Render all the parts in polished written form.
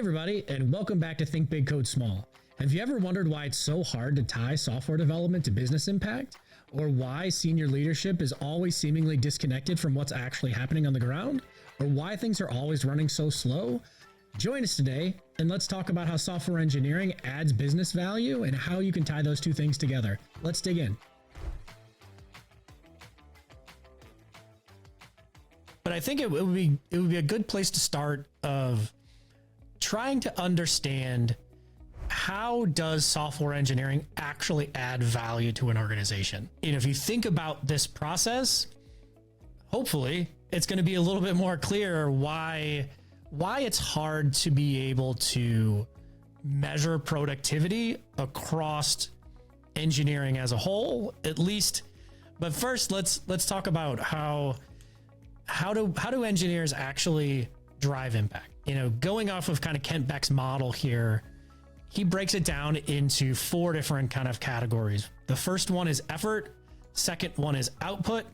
everybody, and welcome back to Think Big Code Small. Have you ever wondered why it's so hard to tie software development to business impact? Or why senior leadership is always seemingly disconnected from what's actually happening on the ground? Or why things are always running so slow? Join us today, and let's talk about how software engineering adds business value and how you can tie those two things together. Let's dig in. But I think it would be a good place to start of trying to understand how does software engineering actually add value to an organization. And if you think about this process, hopefully it's going to be a little bit more clear why it's hard to be able to measure productivity across engineering as a whole, at least. But first, let's talk about how do engineers actually drive impact? You know, going off of kind of Kent Beck's model here, he breaks it down into 4 different kind of categories. The first one is effort, second one is output,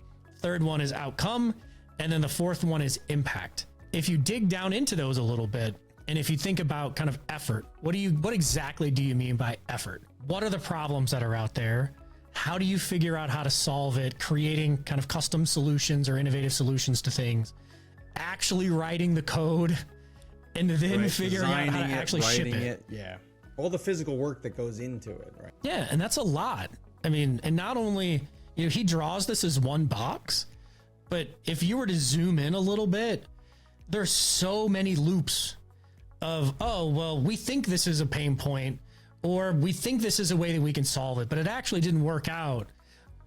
third one is outcome, and then the fourth one is impact. If you dig down into those a little bit, and if you think about kind of effort, what exactly do you mean by effort? What are the problems that are out there? How do you figure out how to solve it? Creating kind of custom solutions or innovative solutions to things, actually writing the code, and then figuring out how to actually ship it. Yeah. All the physical work that goes into it, right? Yeah, and that's a lot. I mean, and not only, you know, he draws this as one box, but if you were to zoom in a little bit, there's so many loops of, oh, well, we think this is a pain point, or we think this is a way that we can solve it, but it actually didn't work out.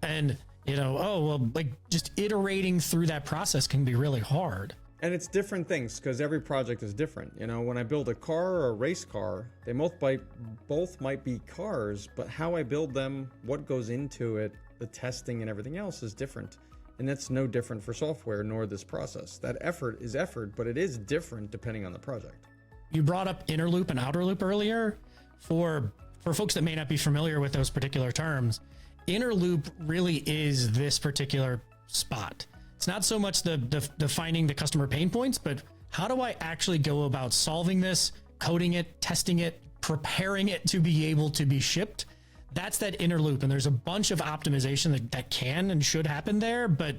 And, you know, oh, well, like just iterating through that process can be really hard. And it's different things because every project is different. You know, when I build a car or a race car, they both might be cars, but how I build them, what goes into it, the testing and everything else is different. And that's no different for software nor this process. That effort is effort, but it is different depending on the project. You brought up inner loop and outer loop earlier. For folks that may not be familiar with those particular terms, inner loop really is this particular spot. It's not so much the finding the customer pain points, but how do I actually go about solving this, coding it, testing it, preparing it to be able to be shipped? That's that inner loop. And there's a bunch of optimization that can and should happen there, but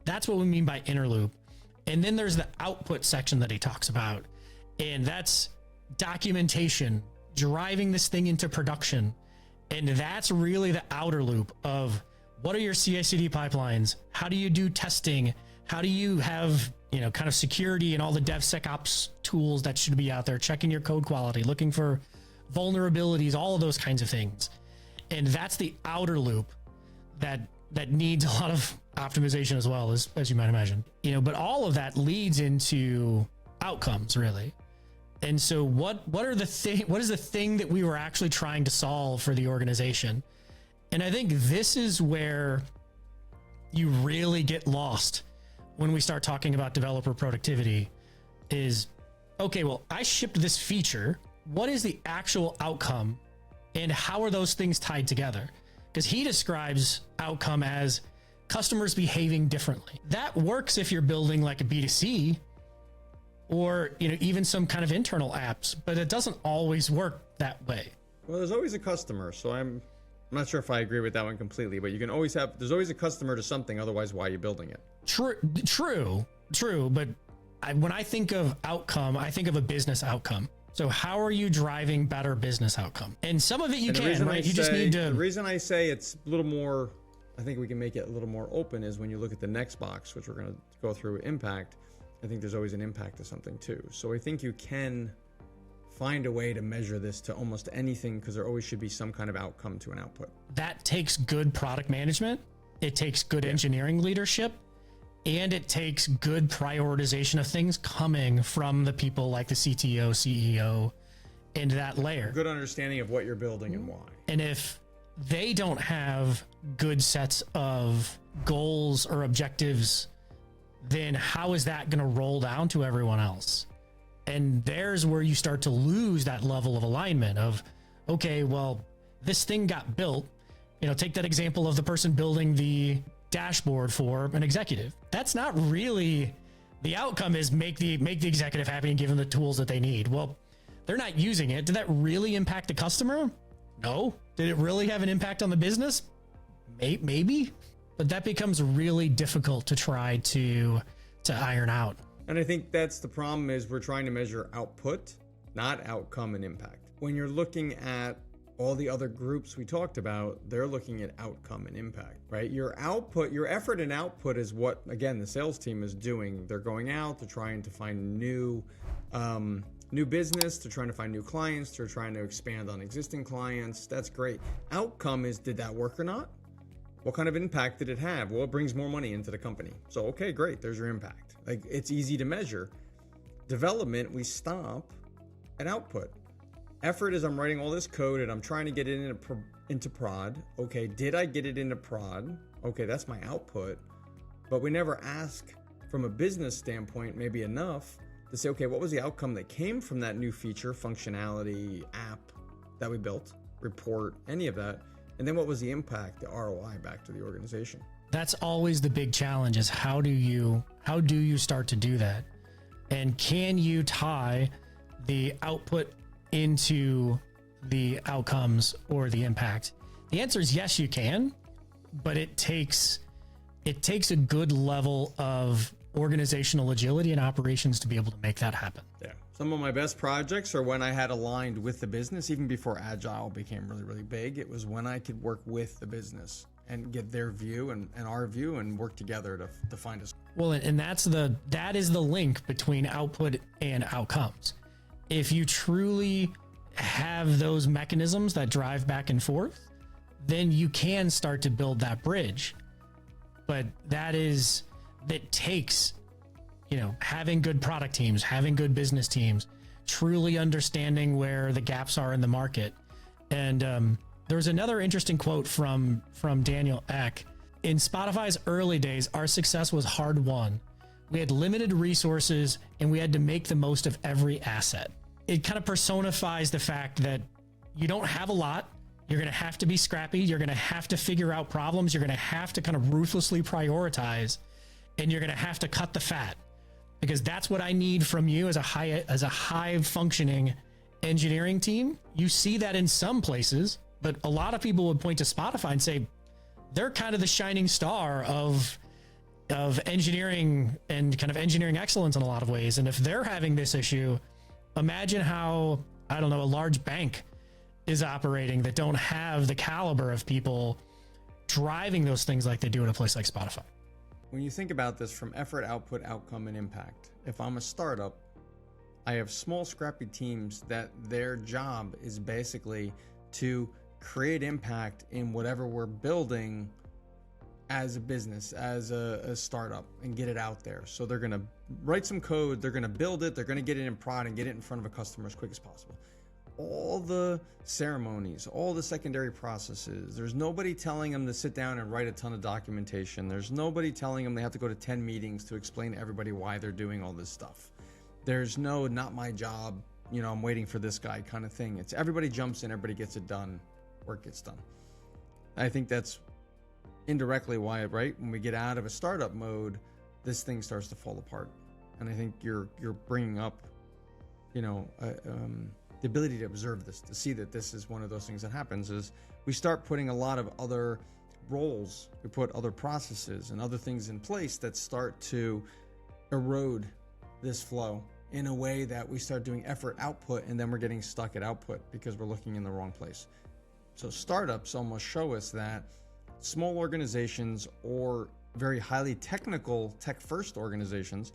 that's what we mean by inner loop. And then there's the output section that he talks about. And that's documentation, driving this thing into production. And that's really the outer loop of what are your CI/CD pipelines? How do you do testing? How do you have, you know, kind of security and all the DevSecOps tools that should be out there, checking your code quality, looking for vulnerabilities, all of those kinds of things. And that's the outer loop that needs a lot of optimization as well, as you might imagine. You know, but all of that leads into outcomes, really. And so what is the thing that we were actually trying to solve for the organization? And I think this is where you really get lost when we start talking about developer productivity is, okay, well, I shipped this feature. What is the actual outcome and how are those things tied together? Because he describes outcome as customers behaving differently. That works if you're building like a B2C or, you know, even some kind of internal apps, but it doesn't always work that way. Well, there's always a customer, so I'm not sure if I agree with that one completely, but there's always a customer to something, otherwise why are you building it? True, but when I think of outcome, I think of a business outcome. So how are you driving better business outcome? And some of it you can, right? You just need to... The reason I say it's a little more, I think we can make it a little more open is when you look at the next box, which we're going to go through impact, I think there's always an impact to something too. So I think you can find a way to measure this to almost anything because there always should be some kind of outcome to an output. That takes good product management. It takes good engineering leadership, and it takes good prioritization of things coming from the people like the CTO, CEO, into that layer. Good understanding of what you're building and why. And if they don't have good sets of goals or objectives, then how is that going to roll down to everyone else? And there's where you start to lose that level of alignment of, okay, well, this thing got built. You know, take that example of the person building the dashboard for an executive. That's not really the outcome is make the executive happy and give them the tools that they need. Well, They're not using it. Did that really impact the customer? No. Did it really have an impact on the business? Maybe. But that becomes really difficult to try to iron out. And I think that's the problem, is we're trying to measure output, not outcome and impact. When you're looking at all the other groups we talked about, they're looking at outcome and impact, right? Your output, your effort and output is what, again, the sales team is doing. They're going out, they're trying to find new business, they're trying to find new clients, they're trying to expand on existing clients. That's great. Outcome is, did that work or not? What kind of impact did it have? Well, it brings more money into the company. So, okay, great. There's your impact. Like, it's easy to measure. Development, we stop at output. Effort is, I'm writing all this code and I'm trying to get it into prod. Okay, did I get it into prod? Okay, that's my output. But we never ask from a business standpoint, maybe enough, to say, okay, what was the outcome that came from that new feature, functionality, app that we built, report, any of that? And then what was the impact, the ROI back to the organization? That's always the big challenge, is how do you start to do that? And can you tie the output into the outcomes or the impact? The answer is yes, you can, but it takes a good level of organizational agility and operations to be able to make that happen. Yeah. Some of my best projects are when I had aligned with the business, even before Agile became really, really big. It was when I could work with the business and get their view and our view and work together to find us. Well, and that is the link between output and outcomes. If you truly have those mechanisms that drive back and forth, then you can start to build that bridge. But that takes, having good product teams, having good business teams, truly understanding where the gaps are in the market. And there's another interesting quote from Daniel Ek. In Spotify's early days, our success was hard won. We had limited resources and we had to make the most of every asset. It kind of personifies the fact that you don't have a lot. You're going to have to be scrappy. You're going to have to figure out problems. You're going to have to kind of ruthlessly prioritize, and you're going to have to cut the fat, because that's what I need from you as a high functioning engineering team. You see that in some places, but a lot of people would point to Spotify and say they're kind of the shining star of engineering and kind of engineering excellence in a lot of ways. And if they're having this issue, imagine how, a large bank is operating that don't have the caliber of people driving those things like they do in a place like Spotify. When you think about this from effort, output, outcome, and impact, if I'm a startup, I have small, scrappy teams that their job is basically to create impact in whatever we're building as a business, as a startup, and get it out there. So they're going to write some code, they're going to build it, they're going to get it in prod and get it in front of a customer as quick as possible. All the ceremonies, all the secondary processes, there's nobody telling them to sit down and write a ton of documentation. There's nobody telling them they have to go to 10 meetings to explain to everybody why they're doing all this stuff. There's no, not my job, I'm waiting for this guy kind of thing. It's everybody jumps in, everybody gets it done, work gets done. I think that's indirectly why, right, when we get out of a startup mode, this thing starts to fall apart. And I think you're bringing up, the ability to observe this, to see that this is one of those things that happens, is we start putting a lot of other roles, we put other processes and other things in place that start to erode this flow in a way that we start doing effort output, and then we're getting stuck at output because we're looking in the wrong place. So startups almost show us that small organizations or very highly technical, tech-first organizations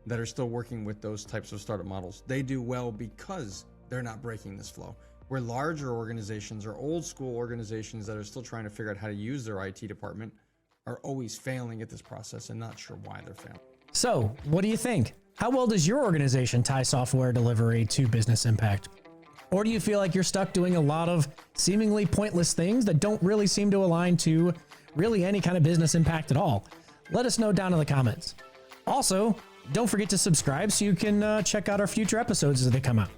that are still working with those types of startup models, they do well because they're not breaking this flow. Where larger organizations or old school organizations that are still trying to figure out how to use their IT department are always failing at this process and not sure why they're failing. So what do you think? How well does your organization tie software delivery to business impact? Or do you feel like you're stuck doing a lot of seemingly pointless things that don't really seem to align to really any kind of business impact at all? Let us know down in the comments. Also, don't forget to subscribe so you can check out our future episodes as they come out.